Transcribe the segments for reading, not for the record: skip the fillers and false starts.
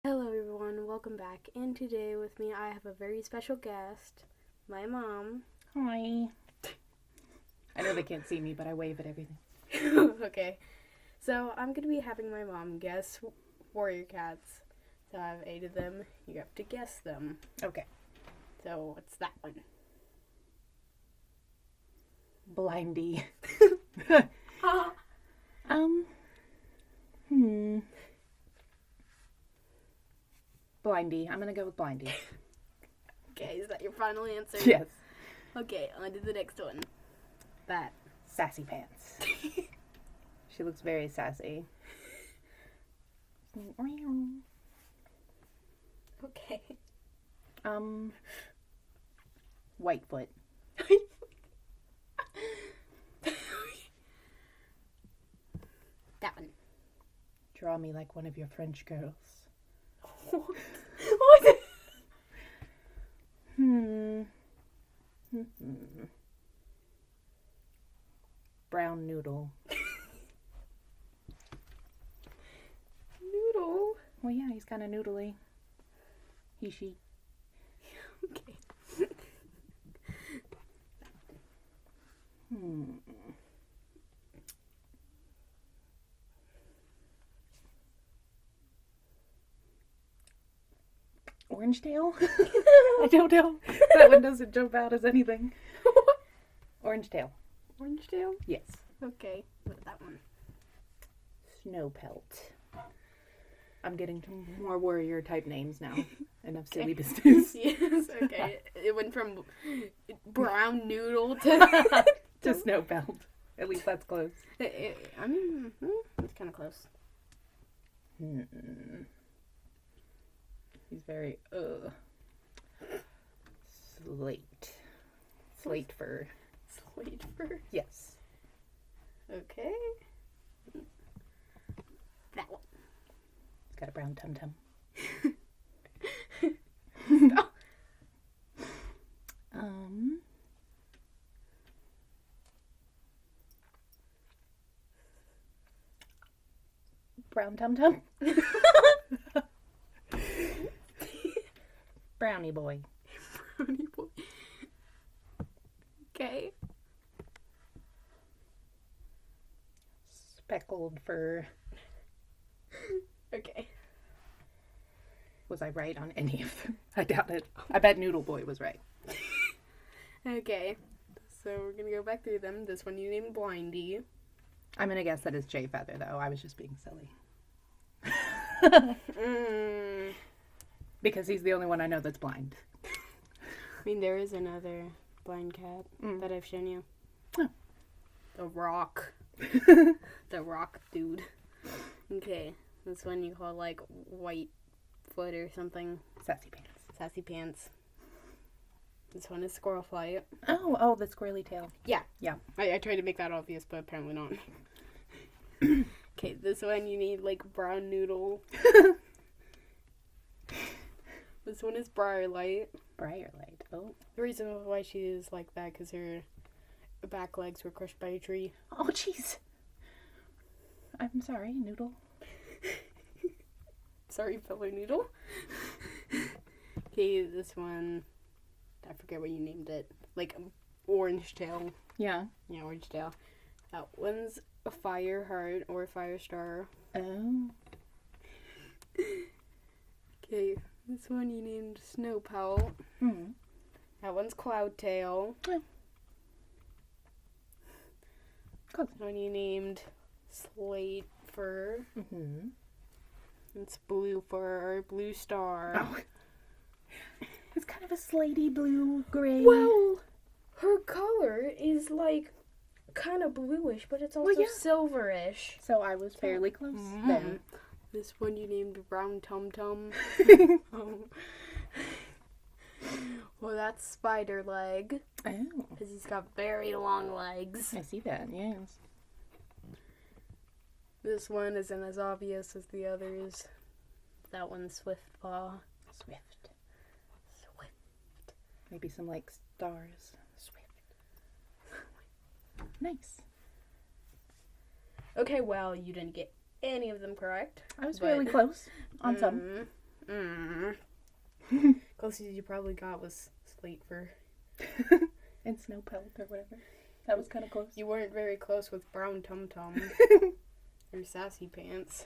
Hello everyone, welcome back. And today with me I have a very special guest, my mom. Hi. I know they can't see me, but I wave at everything. Okay, so I'm going to be having my mom guess warrior cats. So I have 8 of them, you have to guess them. Okay. So what's that one? Blindy. Blindy. I'm gonna go with Blindy. Okay, is that your final answer? Yes. Okay, on to the next one. That. Sassy Pants. She looks very sassy. Okay. Whitefoot. That one. Draw me like one of your French girls. What? Brown noodle. Noodle. Well, yeah, he's kind of noodly. He, she. Okay. Orange tail? I don't know. That one doesn't jump out as anything. Orange tail. Orange tail? Yes. Okay, what is that one? Snow pelt. I'm getting to more warrior type names now. Enough silly business. Yes, okay. It went from brown noodle to To snow pelt. At least that's close. I mean, it's kind of close. He's very slate. Slate fur. Slate fur. Yes. Okay. That one. It's got a brown tum tum. Brown tum tum. Brownie boy. Brownie boy. Okay. Speckled fur. Okay. Was I right on any of them? I doubt it. I bet Noodle Boy was right. Okay. So we're gonna go back through them. This one you named Blindy. I'm gonna guess that is Jay Feather, though. I was just being silly. Because he's the only one I know that's blind. I mean, there is another blind cat that I've shown you. Oh. The Rock. The Rock dude. Okay. This one you call like White Foot or something. Sassy Pants. Sassy Pants. This one is Squirrel Flight. Oh, the squirrely tail. Yeah. Yeah. I tried to make that obvious, but apparently not. Okay, this one you need like Brown Noodle. This one is Briarlight. Briarlight. Oh. The reason why she is like that because her back legs were crushed by a tree. Oh, jeez. I'm sorry, Noodle. Sorry, fellow Noodle. Okay, this one, I forget what you named it. Like Orange Tail. Yeah. Yeah, Orange Tail. That one's a Fire Heart or Fire Star. Oh. Okay, this one you named Snow Pelt. That one's Cloud Tail. Oh. Close. This one you named Slate Fur. It's Blue Fur or Blue Star. Oh. It's kind of a slatey blue gray. Well, her color is like kind of bluish, but it's also silverish. So I was fairly close then. This one you named Brown Tum Tum. Oh. Well, that's Spider Leg. Oh. Because he's got very long legs. I see that, yes. This one isn't as obvious as the others. That one's Swift Paw. Swift. Maybe some like stars. Swift. Nice. Okay, well, you didn't get any of them correct. I was fairly close on some. Closest you probably got was Slate Fur. And Snow Pelt or whatever. That was kind of close. You weren't very close with Brown Tum Tum. Or Sassy Pants.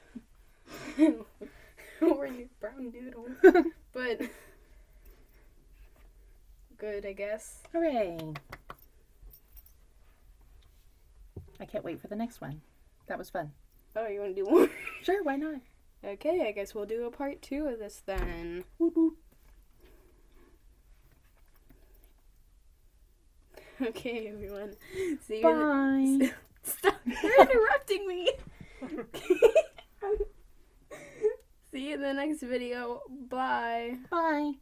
Or you Brown Doodle. But good, I guess. Hooray! I can't wait for the next one. That was fun. Oh, you want to do more? Sure, why not? Okay, I guess we'll do a part 2 of this then. Whoop, whoop. Okay, everyone. See you. Bye. Stop interrupting me. See you in the next video. Bye. Bye.